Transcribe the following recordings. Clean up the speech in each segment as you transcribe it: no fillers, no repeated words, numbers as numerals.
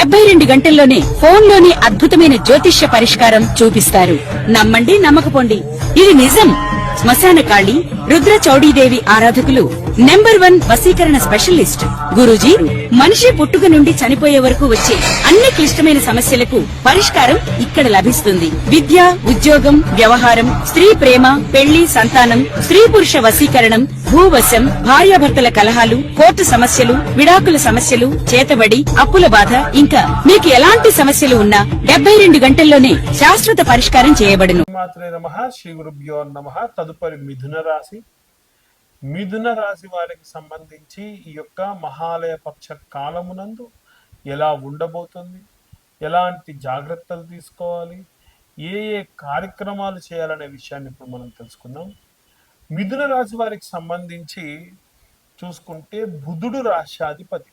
72 గంటల్లోనే ఫోన్లోని అద్భుతమైన జ్యోతిష్య పరిష్కారం చూపిస్తారు. నమ్మండి, నమ్మకపోండి, ఇది నిజం. శ్మశాన కాళి రుద్ర చౌడీదేవి ఆరాధకులు నంబర్ 1 వశీకరణ స్పెషలిస్ట్. గురూజీ మనిషి పుట్టుక నుండి చనిపోయే వరకు వచ్చే అన్ని క్లిష్టమైన సమస్యలకు పరిష్కారం ఇక్కడ లభిస్తుంది. విద్య, ఉద్యోగం, వ్యవహారం, స్త్రీ ప్రేమ, పెళ్లి, సంతానం, స్త్రీ పురుష వశీకరణం, భూవశం, భార్యాభర్తల కలహాలు, కోర్టు సమస్యలు, విడాకుల సమస్యలు, చేతబడి, అప్పుల బాధ, ఇంకా మీకు ఎలాంటి సమస్యలు ఉన్నా 72 గంటల్లోనే శాశ్వత పరిష్కారం చేయబడును. మాత్రే నమః. శ్రీ గురుభ్యో నమః. తదుపరి మిథున రాశి. మిథున రాశి వారికి సంబంధించి ఈ యొక్క మహాలయ పక్ష కాలమునందు ఎలా ఉండబోతుంది, ఎలాంటి జాగ్రత్తలు తీసుకోవాలి, ఏ ఏ కార్యక్రమాలు చేయాలనే విషయాన్ని ఇప్పుడు మనం తెలుసుకుందాం. మిథున రాశి వారికి సంబంధించి చూసుకుంటే బుధుడు రాశ్యాధిపతి.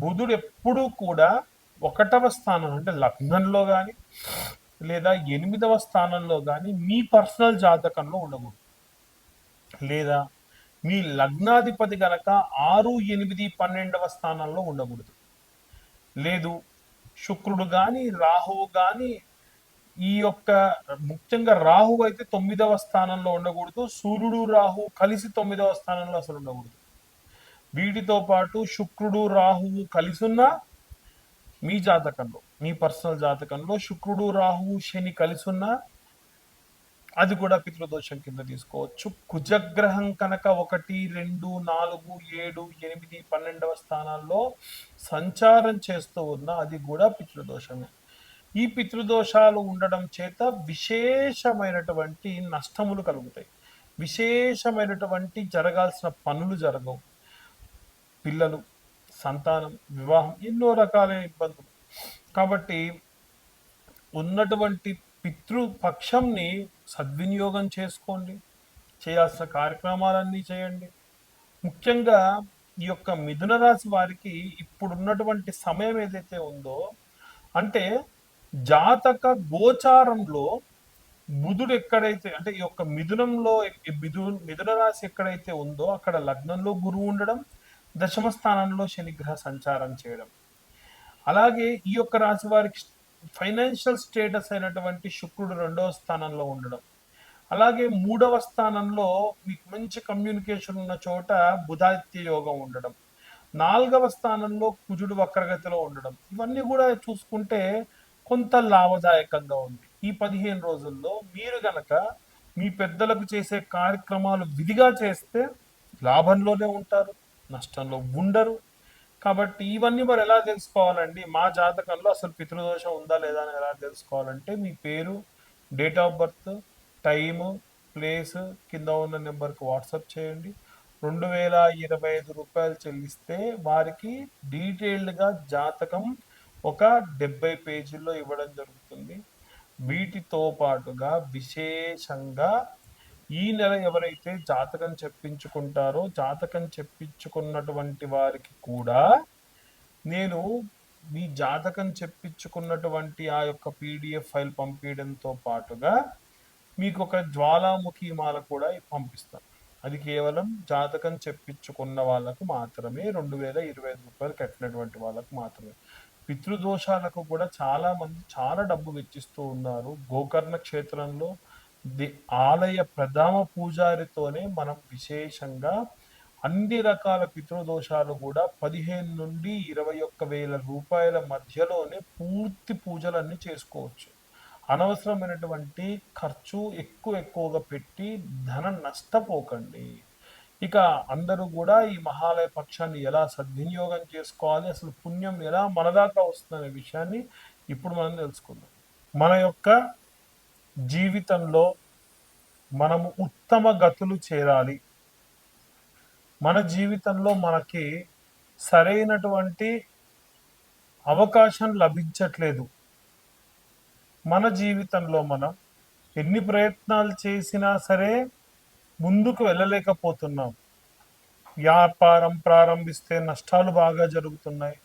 బుధుడు ఎప్పుడూ కూడా 1వ స్థానం అంటే లగ్నంలో కానీ లేదా 8వ స్థానంలో కానీ మీ పర్సనల్ జాతకంలో ఉండకూడదు. లేదా మీ లగ్నాధిపతి గనక 6, 8, 12వ స్థానంలో ఉండకూడదు. లేదు శుక్రుడు కానీ రాహువు కానీ ఈ యొక్క ముఖ్యంగా రాహువు అయితే 9వ స్థానంలో ఉండకూడదు. సూర్యుడు రాహువు కలిసి 9వ స్థానంలో అసలు ఉండకూడదు. వీటితో పాటు శుక్రుడు రాహువు కలిసి ఉన్న మీ జాతకంలో, మీ పర్సనల్ జాతకంలో శుక్రుడు రాహువు శని కలిసి ఉన్న అది కూడా పితృదోషం కింద తీసుకోవచ్చు. కుజగ్రహం కనుక 1, 2, 4, 7, 8, 12వ స్థానాల్లో సంచారం చేస్తూ ఉన్న అది కూడా పితృదోషమే. ఈ పితృదోషాలు ఉండడం చేత విశేషమైనటువంటి నష్టములు కలుగుతాయి. విశేషమైనటువంటి జరగాల్సిన పనులు జరగవు. పిల్లలు, సంతానం, వివాహం, ఎన్నో రకాలైన ఇబ్బందులు. కాబట్టి ఉన్నటువంటి పితృపక్షంని సద్వినియోగం చేసుకోండి. చేయాల్సిన కార్యక్రమాలన్నీ చేయండి. ముఖ్యంగా ఈ యొక్క మిథున రాశి వారికి ఇప్పుడున్నటువంటి సమయం ఏదైతే ఉందో అంటే జాతక గోచారంలో బుధుడు ఎక్కడైతే అంటే ఈ యొక్క మిథునంలో మిథున రాశి ఎక్కడైతే ఉందో అక్కడ లగ్నంలో గురువు ఉండడం, దశమ స్థానంలో శనిగ్రహ సంచారం చేయడం, అలాగే ఈ యొక్క రాశి వారికి ఫైనాన్షియల్ స్టేటస్ అయినటువంటి శుక్రుడు 2వ స్థానంలో ఉండడం, అలాగే 3వ స్థానంలో మీకు మంచి కమ్యూనికేషన్ ఉన్న చోట బుధాదిత్య యోగం ఉండడం, 4వ స్థానంలో కుజుడు వక్రగతిలో ఉండడం, ఇవన్నీ కూడా చూసుకుంటే కొంత లాభదాయకంగా ఉంది. ఈ 15 రోజుల్లో మీరు గనక మీ పెద్దలకు చేసే కార్యక్రమాలు విధిగా చేస్తే లాభంలోనే ఉంటారు, నష్టంలో ఉండరు. కాబట్టి ఇవన్నీ మరి ఎలా తెలుసుకోవాలండి? మా జాతకంలో అసలు పితృదోషం ఉందా లేదా అని ఎలా తెలుసుకోవాలంటే మీ పేరు, date of birth, time, place కింద ఉన్న నెంబర్కి వాట్సాప్ చేయండి. 2025 రూపాయలు చెల్లిస్తే వారికి డీటెయిల్డ్గా జాతకం ఒక 70 పేజీల్లో ఇవ్వడం జరుగుతుంది. వీటితో పాటుగా విశేషంగా ఈ నెల ఎవరైతే జాతకం చెప్పించుకుంటారో జాతకం చెప్పించుకున్నటువంటి వారికి కూడా నేను మీ జాతకం చెప్పించుకున్నటువంటి ఆ యొక్క పీడిఎఫ్ ఫైల్ పంపించడంతో పాటుగా మీకు ఒక జ్వాలాముఖి మాల కూడా పంపిస్తాను. అది కేవలం జాతకం చెప్పించుకున్న వాళ్ళకు మాత్రమే, 2025 రూపాయలు కట్టినటువంటి వాళ్ళకు మాత్రమే. పితృదోషాలకు కూడా చాలా మంది చాలా డబ్బు వెచ్చిస్తూ ఉన్నారు. గోకర్ణ క్షేత్రంలో ఆలయ ప్రధాన పూజారితోనే మనం విశేషంగా అన్ని రకాల పితృదోషాలు కూడా 15 నుండి 21,000 రూపాయల మధ్యలోనే పూర్తి పూజలన్నీ చేసుకోవచ్చు. అనవసరమైనటువంటి ఖర్చు ఎక్కువగా పెట్టి ధనం నష్టపోకండి. ఇక అందరూ కూడా ఈ మహాలయ పక్షాన్ని ఎలా సద్వినియోగం చేసుకోవాలి, అసలు పుణ్యం ఎలా మనదాకా వస్తుందనే విషయాన్ని ఇప్పుడు మనం తెలుసుకుందాం. మన యొక్క జీవితంలో మనము ఉత్తమ గతులు చేరాలి, మన జీవితంలో మనకి సరైనటువంటి అవకాశం లభించట్లేదు, మన జీవితంలో మనం ఎన్ని ప్రయత్నాలు చేసినా సరే ముందుకు వెళ్ళలేకపోతున్నాం. వ్యాపారం ప్రారంభిస్తే నష్టాలు బాగా జరుగుతున్నాయి,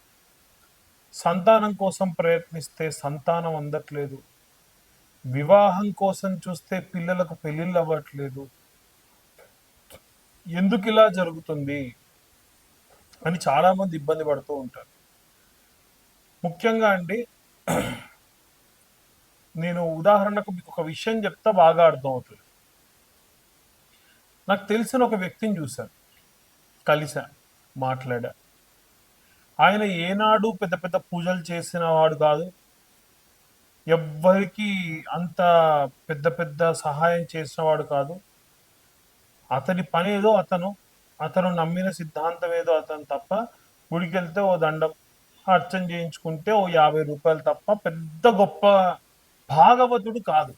సంతానం కోసం ప్రయత్నిస్తే సంతానం అందట్లేదు, వివాహం కోసం చూస్తే పిల్లలకు పెళ్ళిళ్ళు అవ్వట్లేదు, ఎందుకు ఇలా జరుగుతుంది అని చాలా మంది ఇబ్బంది పడుతూ ఉంటారు. ముఖ్యంగా అండి, నేను ఉదాహరణకు మీకు ఒక విషయం చెప్తా బాగా అర్థమవుతుంది. నాకు తెలిసిన ఒక వ్యక్తిని చూశాను, కలిసా, మాట్లాడా. ఆయన ఏనాడు పెద్ద పెద్ద పూజలు చేసిన వాడు కాదు. ఎవ్వరికి అంత పెద్ద పెద్ద సహాయం చేసిన వాడు కాదు. అతని పని ఏదో అతను నమ్మిన సిద్ధాంతం ఏదో అతను తప్ప, గుడికెళ్తే ఓ దండం అర్చన చేయించుకుంటే ఓ 50 రూపాయలు తప్ప పెద్ద గొప్ప భాగవతుడు కాదు.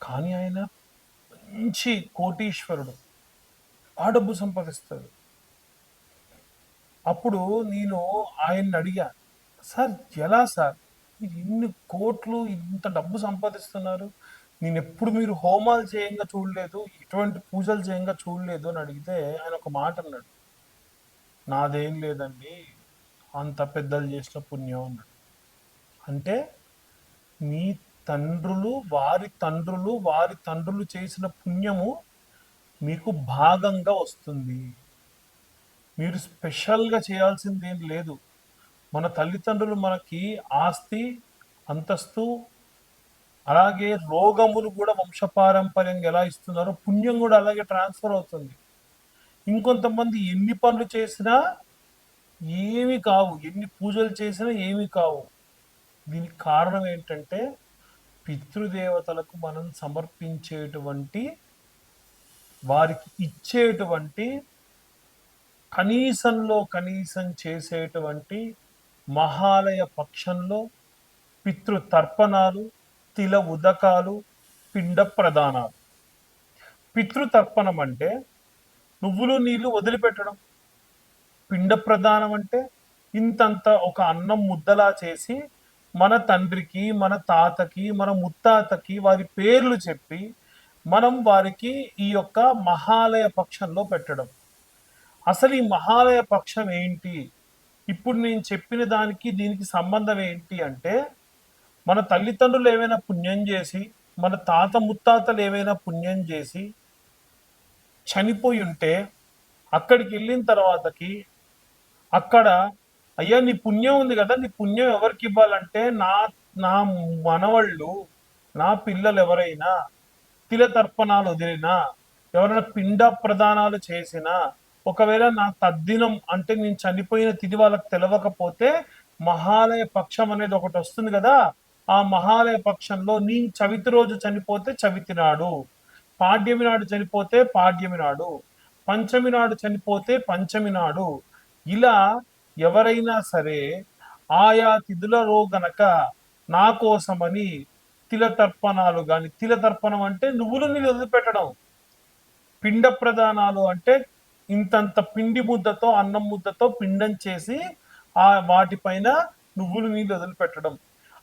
కానీ ఆయన మంచి కోటీశ్వరుడు, ఆ డబ్బు సంపాదిస్తాడు. అప్పుడు నేను ఆయన్ని అడిగా, సార్ ఎలా సార్ మీరు ఇన్ని కోట్లు ఇంత డబ్బు సంపాదిస్తున్నారు, నేనెప్పుడు మీరు హోమాలు చేయంగా చూడలేదు, ఎటువంటి పూజలు చేయంగా చూడలేదు అని అడిగితే ఆయన ఒక మాట అన్నాడు, నాదేం లేదండి, అంత పెద్దలు చేసిన పుణ్యం అన్నాడు. అంటే మీ తండ్రులు వారి తండ్రులు చేసిన పుణ్యము మీకు భాగంగా వస్తుంది. మీరు స్పెషల్గా చేయాల్సిందేం లేదు. మన తల్లిదండ్రులు మనకి ఆస్తి, అంతస్తు, అలాగే రోగములు కూడా వంశపారంపర్యంగా ఎలా ఇస్తున్నారో పుణ్యం కూడా అలాగే ట్రాన్స్ఫర్ అవుతుంది. ఇంకొంతమంది ఎన్ని పనులు చేసినా ఏమి కావు, ఎన్ని పూజలు చేసినా ఏమి కావు. దీనికి కారణం ఏంటంటే పితృదేవతలకు మనం సమర్పించేటువంటి, వారికి ఇచ్చేటువంటి, కనీసంలో కనీసం చేసేటువంటి మహాలయ పక్షంలో పితృతర్పణాలు, తిల ఉదకాలు, పిండ ప్రదానాలు. పితృతర్పణం అంటే నువ్వులు నీళ్లు వదిలిపెట్టడం. పిండ ప్రదానం అంటే ఇంతంత ఒక అన్నం ముద్దలా చేసి మన తండ్రికి, మన తాతకి, మన ముత్తాతకి వారి పేర్లు చెప్పి మనం వారికి ఈ యొక్క మహాలయ పక్షంలో పెట్టడం. అసలు ఈ మహాలయ పక్షం ఏంటి, ఇప్పుడు నేను చెప్పిన దానికి దీనికి సంబంధం ఏంటి అంటే, మన తల్లిదండ్రులు ఏమైనా పుణ్యం చేసి, మన తాత ముత్తాతలు ఏమైనా పుణ్యం చేసి చనిపోయి ఉంటే అక్కడికి వెళ్ళిన తర్వాతకి అక్కడ, అయ్యా నీ పుణ్యం ఉంది కదా, నీ పుణ్యం ఎవరికి ఇవ్వాలంటే నా నా మనవళ్ళు, నా పిల్లలు ఎవరైనా తిల తర్పణాలు వదిలినా, ఎవరైనా పిండ ప్రదానాలు చేసినా, ఒకవేళ నా తద్దినం అంటే నేను చనిపోయిన తిథి వాళ్ళకి తెలవకపోతే మహాలయ పక్షం అనేది ఒకటి వస్తుంది కదా, ఆ మహాలయ పక్షంలో నీ చవితి రోజు చనిపోతే చవితి నాడు, పాడ్యమి నాడు చనిపోతే పాడ్యమి నాడు, పంచమి నాడు చనిపోతే పంచమి నాడు, ఇలా ఎవరైనా సరే ఆయా తిథులలో గనక నా కోసమని తిల తర్పణాలు కానీ, తిల తర్పణం అంటే నువ్వులు నీళ్ళు వదిలిపెట్టడం, పిండ ప్రదానాలు అంటే ఇంతంత పిండి ముద్దతో, అన్నం ముద్దతో పిండం చేసి ఆ వాటిపైన నువ్వులు నీళ్ళు వదిలిపెట్టడం.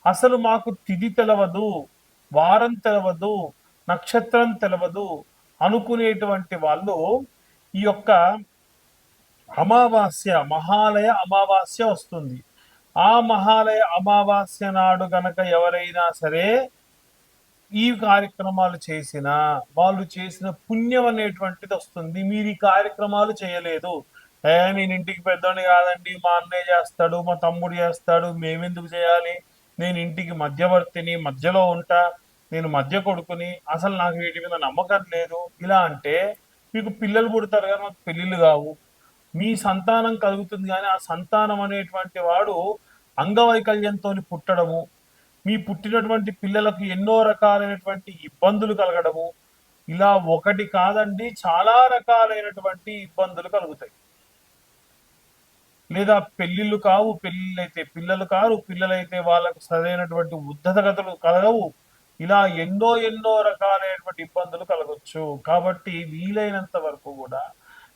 అసలు మాకు తిథి తెలవదు, వారం తెలవదు, నక్షత్రం తెలవదు అనుకునేటువంటి వాళ్ళు ఈ యొక్క అమావాస్య, మహాలయ అమావాస్య వస్తుంది. ఆ మహాలయ అమావాస్య నాడు గనక ఎవరైనా సరే ఈ కార్యక్రమాలు చేసినా వాళ్ళు చేసిన పుణ్యం అనేటువంటిది వస్తుంది. మీరు ఈ కార్యక్రమాలు చేయలేదు, నేను ఇంటికి పెద్దోని కాదండి, మా అన్నయ్య చేస్తాడు, మా తమ్ముడు చేస్తాడు, మేమెందుకు చేయాలి, నేను ఇంటికి మధ్యవర్తిని, మధ్యలో ఉంటా, నేను మధ్య కొడుకుని, అసలు నాకు వీటి మీద నమ్మకం లేదు, ఇలా అంటే మీకు పిల్లలు పుడతారు కానీ మాకు పెళ్ళిళ్ళు కావు. మీ సంతానం కలుగుతుంది కానీ ఆ సంతానం అనేటువంటి వాడు అంగవైకల్యంతో పుట్టడము, మీ పుట్టినటువంటి పిల్లలకు ఎన్నో రకాలైనటువంటి ఇబ్బందులు కలగడము, ఇలా ఒకటి కాదండి చాలా రకాలైనటువంటి ఇబ్బందులు కలుగుతాయి. లేదా పెళ్లిళ్ళు కావు, పెళ్లిళ్ళైతే పిల్లలు కారు, పిల్లలైతే వాళ్ళకు సరైనటువంటి ఉద్ధతగతులు కలగవు, ఇలా ఎన్నో ఎన్నో రకాలైనటువంటి ఇబ్బందులు కలగవచ్చు. కాబట్టి వీలైనంత వరకు కూడా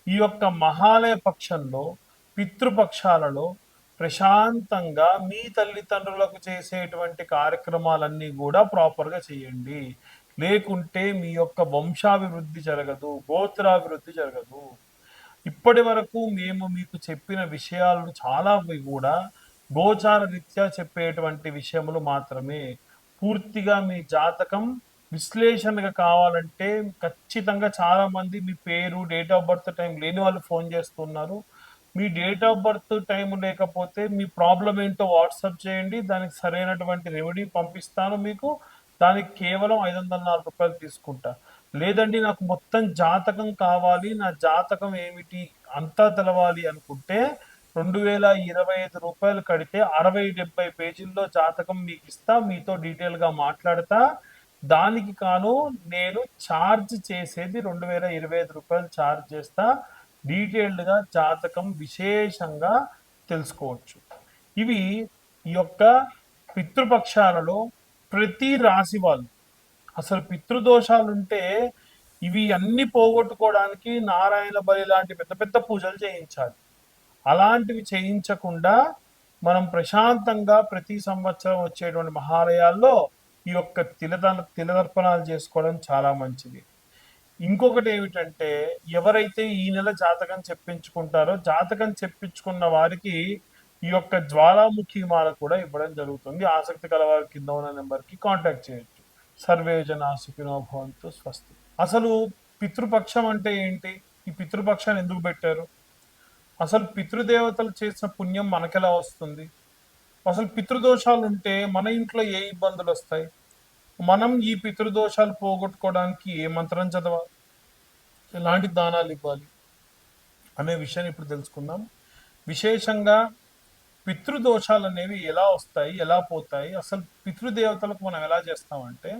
ఈ యొక్క మహాలయ పక్షంలో, పితృపక్షాలలో ప్రశాంతంగా మీ తల్లిదండ్రులకు చేసేటువంటి కార్యక్రమాలన్నీ కూడా ప్రాపర్గా చేయండి. లేకుంటే మీ యొక్క వంశాభివృద్ధి జరగదు, గోత్రాభివృద్ధి జరగదు. ఇప్పటి వరకు మేము మీకు చెప్పిన విషయాలను చాలా కూడా గోచార రీత్యా చెప్పేటువంటి విషయములు మాత్రమే. పూర్తిగా మీ జాతకం విశ్లేషణగా కావాలంటే ఖచ్చితంగా చాలా మంది మీ పేరు, డేట్ ఆఫ్ బర్త్ టైం లేని వాళ్ళు ఫోన్ చేస్తున్నారు. మీ డేట్ ఆఫ్ బర్త్ టైం లేకపోతే మీ ప్రాబ్లం ఏంటో వాట్సాప్ చేయండి, దానికి సరైనటువంటి రెమెడీ పంపిస్తాను మీకు. దానికి కేవలం 504 రూపాయలు తీసుకుంటా. లేదండి నాకు మొత్తం జాతకం కావాలి, నా జాతకం ఏమిటి అంతా తెలవాలి అనుకుంటే 2025 రూపాయలు కడితే 60-70 పేజీల్లో జాతకం మీకు ఇస్తా, మీతో డీటెయిల్గా మాట్లాడతా. దానికి కాను నేను ఛార్జ్ చేసేది 2025 రూపాయలు ఛార్జ్ చేస్తా. డీటెయిల్డ్గా జాతకం విశేషంగా తెలుసుకోవచ్చు. ఇవి ఈ యొక్క పితృపక్షాలలో ప్రతి రాశి వాళ్ళు, అసలు పితృదోషాలుంటే ఇవి అన్ని పోగొట్టుకోవడానికి నారాయణ బలి లాంటి పెద్ద పెద్ద పూజలు చేయించాలి. అలాంటివి చేయించకుండా మనం ప్రశాంతంగా ప్రతి సంవత్సరం వచ్చేటువంటి మహాలయాల్లో ఈ యొక్క తిలదర్పణాలు చేసుకోవడం చాలా మంచిది. ఇంకొకటి ఏమిటంటే, ఎవరైతే ఈ నెల జాతకం చెప్పించుకుంటారో జాతకం చెప్పించుకున్న వారికి ఈ యొక్క జ్వాలాముఖి మాల కూడా ఇవ్వడం జరుగుతుంది. ఆసక్తి కల వారి కింద ఉన్న నెంబర్కి కాంటాక్ట్ చేయొచ్చు. సర్వే జనా సుఖినో భవంతు, స్వస్తి. అసలు పితృపక్షం అంటే ఏంటి? ఈ పితృపక్షాన్ని ఎందుకు పెట్టారు? అసలు పితృదేవతలు చేసిన పుణ్యం మనకెలా వస్తుంది? అసలు పితృదోషాలు ఉంటే మన ఇంట్లో ఏ ఇబ్బందులు వస్తాయి? మనం ఈ పితృదోషాలు పోగొట్టుకోవడానికి ఏ మంత్రం చదవాలి, ఎలాంటి దానాలు ఇవ్వాలి అనే విషయాన్ని ఇప్పుడు తెలుసుకుందాం. విశేషంగా పితృదోషాలు అనేవి ఎలా వస్తాయి, ఎలా పోతాయి, అసలు పితృదేవతలకు మనం ఎలా చేస్తామంటే,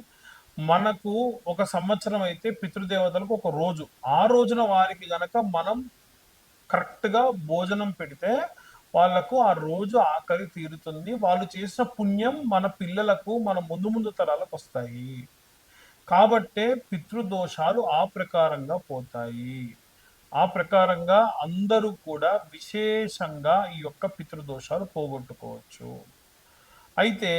మనకు ఒక సంవత్సరం అయితే పితృదేవతలకు ఒక రోజు, ఆ రోజున వారికి గనక మనం కరెక్ట్గా భోజనం పెడితే వాళ్ళకు ఆ రోజు ఆకలి తీరుతుంది. వాళ్ళు చేసిన పుణ్యం మన పిల్లలకు, మన ముందు ముందు తరాలకు వస్తాయి. కాబట్టే పితృదోషాలు ఆ ప్రకారంగా పోతాయి. ఆ ప్రకారంగా అందరూ కూడా విశేషంగా ఈ యొక్క పితృదోషాలు పోగొట్టుకోవచ్చు. అయితే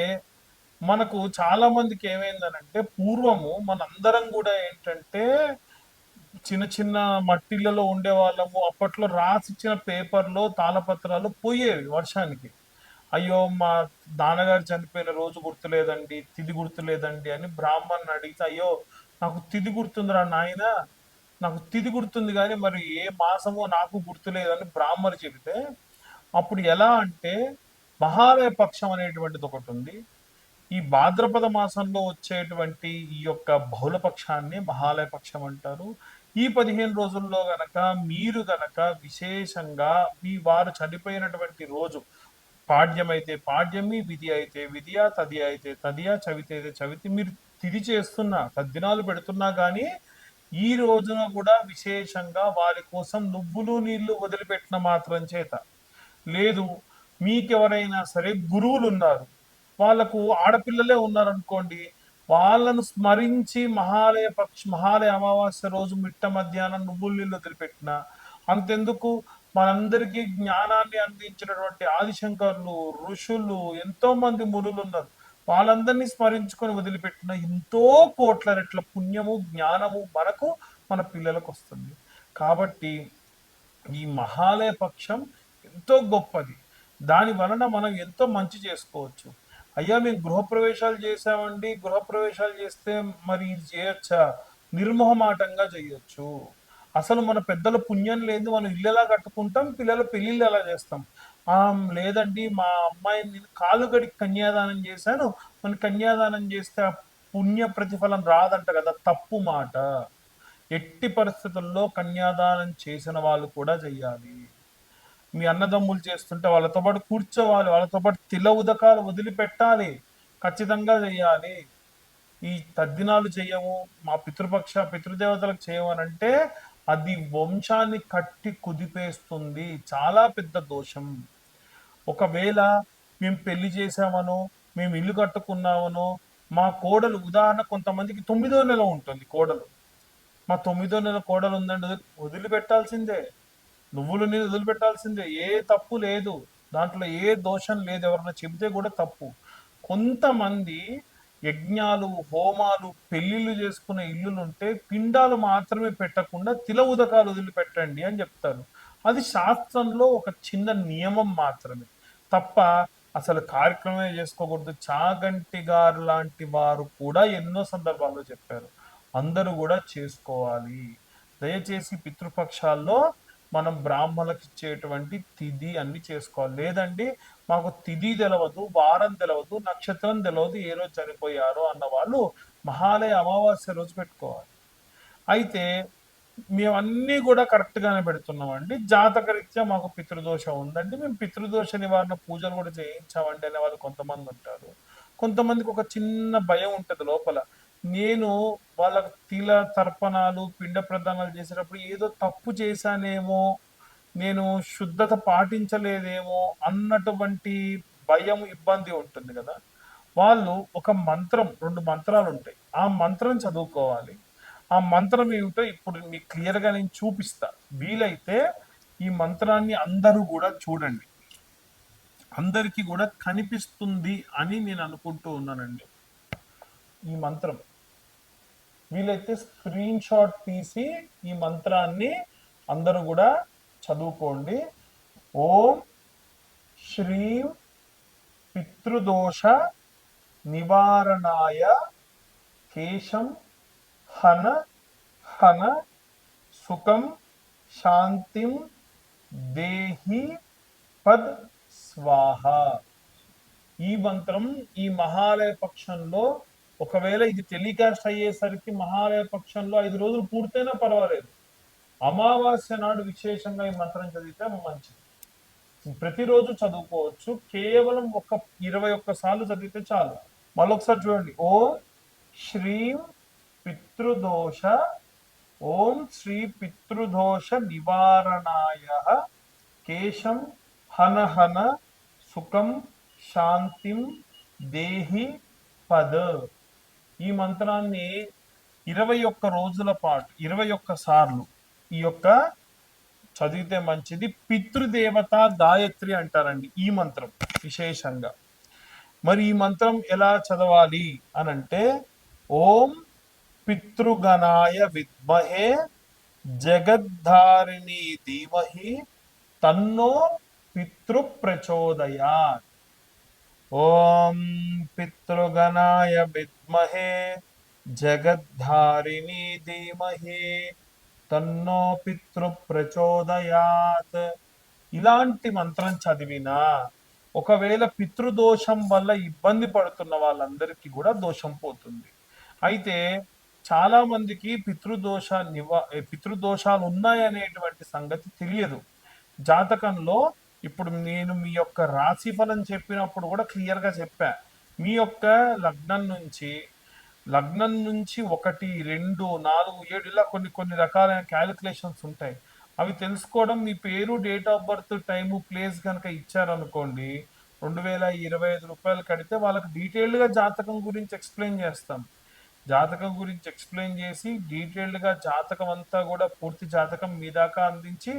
మనకు చాలా మందికి ఏమైందనంటే, పూర్వము మనందరం కూడా ఏంటంటే చిన్న చిన్న మట్టిళ్ళలో ఉండే వాళ్ళము. అప్పట్లో రాసిచ్చిన పేపర్లో తాళపత్రాలు పోయేవి వర్షానికి. అయ్యో మా నాన్నగారు చనిపోయిన రోజు గుర్తులేదండి, తిథి గుర్తులేదండి అని బ్రాహ్మణ్ని అడిగితే, అయ్యో నాకు తిథి గుర్తుందిరా నాయన, నాకు తిథి గుర్తుంది కానీ మరి ఏ మాసమో నాకు గుర్తులేదని బ్రాహ్మణి చెబితే, అప్పుడు ఎలా అంటే మహాలయ పక్షం అనేటువంటిది ఒకటి ఉంది. ఈ భాద్రపద మాసంలో వచ్చేటువంటి ఈ యొక్క బహుళపక్షాన్ని మహాలయ పక్షం అంటారు. ఈ 15 రోజుల్లో గనక మీరు గనక విశేషంగా మీ వారు చనిపోయినటువంటి రోజు, పాడ్యమైతే పాడ్యమి, విధి అయితే విధియ, తదియ అయితే తదియ, చవితి అయితే చవితి, మీరు తిథి చేస్తున్నా తద్దినాలు పెడుతున్నా కానీ ఈ రోజున కూడా విశేషంగా వారి కోసం నువ్వులు నీళ్లు వదిలిపెట్టిన మాత్రం చేత, లేదు మీకెవరైనా సరే గురువులు ఉన్నారు, వాళ్ళకు ఆడపిల్లలే ఉన్నారనుకోండి, వాళ్ళను స్మరించి మహాలయ అమావాస్య రోజు మిట్ట మధ్యాహ్నం నువ్వుల నీళ్ళు వదిలిపెట్టిన, అంతెందుకు మనందరికీ జ్ఞానాన్ని అందించినటువంటి ఆదిశంకర్లు, ఋషులు, ఎంతో మంది మునులు ఉన్నారు, వాళ్ళందరినీ స్మరించుకొని వదిలిపెట్టిన ఎంతో కోట్ల రెట్ల పుణ్యము, జ్ఞానము మనకు, మన పిల్లలకు వస్తుంది. కాబట్టి ఈ మహాలయ పక్షం ఎంతో గొప్పది. దాని వలన మనం ఎంతో మంచి చేసుకోవచ్చు. అయ్యా మేము గృహప్రవేశాలు చేసామండి, గృహప్రవేశాలు చేస్తే మరి ఇది చేయొచ్చా? నిర్మోహమాటంగా చేయొచ్చు. అసలు మన పెద్దల పుణ్యం లేదు, మనం ఇల్లు ఎలా కట్టుకుంటాం, పిల్లల పెళ్ళిళ్ళు ఎలా చేస్తాం? లేదండి మా అమ్మాయిని నేను కాలుగడి కన్యాదానం చేశాను, మన కన్యాదానం చేస్తే ఆ పుణ్య ప్రతిఫలం రాదంట కదా, తప్పు మాట. ఎట్టి పరిస్థితుల్లో కన్యాదానం చేసిన వాళ్ళు కూడా చెయ్యాలి. మీ అన్నదమ్ములు చేస్తుంటే వాళ్ళతో పాటు కూర్చోవాలి, వాళ్ళతో పాటు తిల ఉదకాలు వదిలిపెట్టాలి, ఖచ్చితంగా చెయ్యాలి. ఈ తద్దినాలు చెయ్యము, మా పితృదేవతలకు చేయమనంటే అది వంశాన్ని కట్టి కుదిపేస్తుంది, చాలా పెద్ద దోషం. ఒకవేళ మేము పెళ్లి చేసామనో, మేము ఇల్లు కట్టుకున్నామనో, మా కోడలు ఉదాహరణ కొంతమందికి 9వ నెల ఉంటుంది కోడలు, మా 9వ నెల కోడలు ఉందండి, వదిలిపెట్టాల్సిందే, నువ్వులు నీళ్ళు వదిలిపెట్టాల్సిందే, ఏ తప్పు లేదు దాంట్లో, ఏ దోషం లేదు. ఎవరన్నా చెబితే కూడా తప్పు. కొంతమంది యజ్ఞాలు, హోమాలు, పెళ్లిళ్ళు చేసుకునే ఇల్లులుంటే పిండాలు మాత్రమే పెట్టకుండా తిల ఉదకాలు వదిలిపెట్టండి అని చెప్తారు. అది శాస్త్రంలో ఒక చిన్న నియమం మాత్రమే తప్ప అసలు కార్యక్రమమే చేసుకోకూడదు. చాగంటి గారు లాంటి వారు కూడా ఎన్నో సందర్భాల్లో చెప్పారు, అందరూ కూడా చేసుకోవాలి. దయచేసి పితృపక్షాల్లో మనం బ్రాహ్మణులకు ఇచ్చేటువంటి తిథి అన్ని చేసుకోవాలి. లేదండి మాకు తిథి తెలవదు, వారం తెలవదు, నక్షత్రం తెలవదు, ఏ రోజు చనిపోయారో అన్న వాళ్ళు మహాలయ అమావాస్య రోజు పెట్టుకోవాలి. అయితే మేమన్నీ కూడా కరెక్ట్ గానే పెడుతున్నామండి. జాతకరీత్యా మాకు పితృదోషం ఉందండి. మేము పితృదోష నివారణ పూజలు కూడా చేయించామండి అనే వాళ్ళు కొంతమంది ఉంటారు. కొంతమందికి ఒక చిన్న భయం ఉంటది లోపల. నేను వాళ్ళకి తిల తర్పణాలు, పిండ ప్రదానాలు చేసేటప్పుడు ఏదో తప్పు చేశానేమో, నేను శుద్ధత పాటించలేదేమో అన్నటువంటి భయం, ఇబ్బంది ఉంటుంది కదా. వాళ్ళు ఒక మంత్రం, 2 మంత్రాలు ఉంటాయి. ఆ మంత్రం చదువుకోవాలి. ఆ మంత్రం ఏమిటో ఇప్పుడు మీకు క్లియర్గా నేను చూపిస్తా. వీలైతే ఈ మంత్రాన్ని అందరూ కూడా చూడండి, అందరికీ కూడా కనిపిస్తుంది అని నేను అనుకుంటూ ఉన్నానండి. ఈ మంత్రం వీలైతే స్క్రీన్ షాట్ తీసి ఈ మంత్రాన్ని అందరూ కూడా చదువుకోండి. ఓం శ్రీం పితృదోష నివారణాయ కేశం హన హన సుఖం శాంతిం దేహి పద్ స్వాహ. ఈ మంత్రం ఈ మహాలయ పక్షంలో, ఒకవేళ ఇది టెలికాస్ట్ అయ్యేసరికి మహాలయ పక్షంలో 5 రోజులు పూర్తయినా పర్వాలేదు, అమావాస్య నాడు విశేషంగా ఈ మంత్రం చదివితే మంచిది. ప్రతిరోజు చదువుకోవచ్చు. కేవలం 21 సార్లు చదివితే చాలు. మళ్ళొకసారి చూడండి. ఓం శ్రీం పితృదోష, ఓం శ్రీ పితృదోష నివారణాయ కేశం హనహన సుఖం శాంతిం దేహి పద. ఈ మంత్రాన్ని 21 రోజుల పాటు 21 సార్లు ఈ యొక్క చదివితే మంచిది. పితృదేవత గాయత్రి అంటారండి ఈ మంత్రం విశేషంగా. మరి ఈ మంత్రం ఎలా చదవాలి అనంటే, ఓం పితృగణాయ విద్మహే జగద్ధారిణి ధీమహి తన్నో పితృ ప్రచోదయాత్. ఓం పితృగణాయ విద్మహే జగద్ధారిణి ధీమహి తన్నో పితృ ప్రచోదయాత్. ఇలాంటి మంత్రం చదివినా, ఒకవేళ పితృదోషం వల్ల ఇబ్బంది పడుతున్న వాళ్ళందరికీ కూడా దోషం పోతుంది. అయితే చాలా మందికి పితృదోషాలు ఉన్నాయనేటువంటి సంగతి తెలియదు. జాతకంలో ఇప్పుడు నేను మీ యొక్క రాశి ఫలం చెప్పినప్పుడు కూడా క్లియర్గా చెప్పా. మీ యొక్క లగ్నం నుంచి 1, 2, 4, 7 ఇలా కొన్ని రకాలైన క్యాలిక్యులేషన్స్ ఉంటాయి. అవి తెలుసుకోవడం, మీ పేరు, date of birth, time, place కనుక ఇచ్చారనుకోండి, 2025 కడితే వాళ్ళకి డీటెయిల్డ్గా జాతకం గురించి ఎక్స్ప్లెయిన్ చేస్తాం. జాతకం గురించి ఎక్స్ప్లెయిన్ చేసి డీటెయిల్డ్గా జాతకం అంతా కూడా పూర్తి జాతకం మీ దాకా అందించి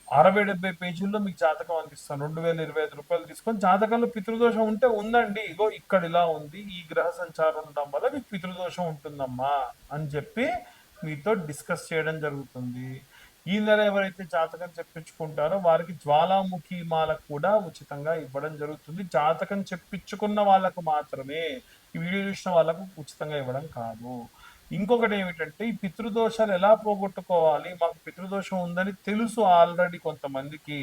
60-70 పేజీల్లో మీకు జాతకం అందిస్తాను. 2025 తీసుకొని, జాతకంలో పితృదోషం ఉంటే ఉందండి, ఇగో ఇక్కడ ఇలా ఉంది, ఈ గ్రహ సంచారం ఉండడం వల్ల మీకు పితృదోషం ఉంటుందమ్మా అని చెప్పి మీతో డిస్కస్ చేయడం జరుగుతుంది. ఈ నెల ఎవరైతే జాతకం చెప్పించుకుంటారో వారికి జ్వాలాముఖి మాల కూడా ఉచితంగా ఇవ్వడం జరుగుతుంది. జాతకం చెప్పించుకున్న వాళ్ళకు మాత్రమే, ఈ వీడియో చూసిన వాళ్ళకు ఉచితంగా ఇవ్వడం కాదు. ఇంకొకటి ఏమిటంటే, ఈ పితృదోషాలు ఎలా పోగొట్టుకోవాలి, మాకు పితృదోషం ఉందని తెలుసు ఆల్రెడీ కొంతమందికి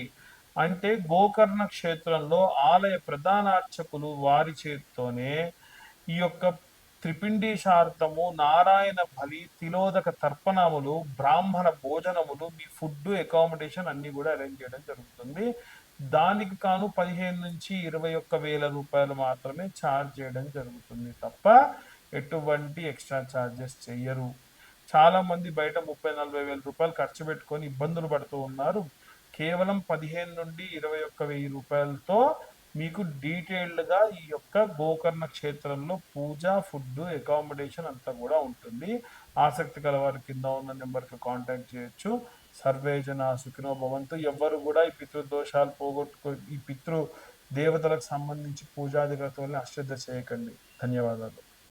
అంటే, గోకర్ణ క్షేత్రంలో ఆలయ ప్రధాన అర్చకులు వారి చేతితోనే ఈ యొక్క త్రిపిండీశార్థము, నారాయణ బలి, తిలోదక తర్పణములు, బ్రాహ్మణ భోజనములు, మీ ఫుడ్, అకామిడేషన్ అన్ని కూడా అరేంజ్ చేయడం జరుగుతుంది. దానికి కాను 15 నుంచి 21 వేల రూపాయలు మాత్రమే ఛార్జ్ చేయడం జరుగుతుంది తప్ప ఎటువంటి ఎక్స్ట్రా ఛార్జెస్ చెయ్యరు. చాలా మంది బయట 30-40 వేల రూపాయలు ఖర్చు పెట్టుకొని ఇబ్బందులు పడుతూ ఉన్నారు. కేవలం 15 నుండి 21 వెయ్యి రూపాయలతో మీకు డీటెయిల్డ్గా ఈ యొక్క గోకర్ణ క్షేత్రంలో పూజ, ఫుడ్, అకామిడేషన్ అంతా కూడా ఉంటుంది. ఆసక్తి గల వారి కింద ఉన్న నెంబర్కి కాంటాక్ట్ చేయొచ్చు. సర్వే జన సుఖినో భవంతు. ఎవ్వరు కూడా ఈ పితృదోషాలు ఈ పితృ దేవతలకు సంబంధించి పూజాది వ్రతాలను అశ్రద్ధ చేయకండి. ధన్యవాదాలు.